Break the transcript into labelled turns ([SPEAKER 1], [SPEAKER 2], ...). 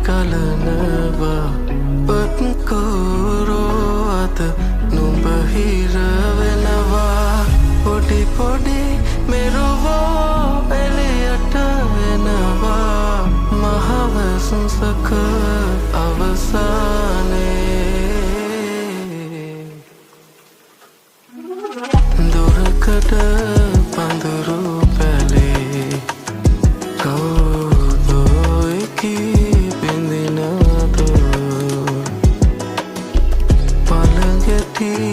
[SPEAKER 1] කලනවා පත්කෝරෝ අත නුඹහිර වෙනවා පොඩි පොඩි මෙරුවෝ එලියට එනවා මහවසුන්සක අවසානේ දුරකට පඳුරු පැලේ කවුදෝ එකී බිඳිනදෝ පළඟැති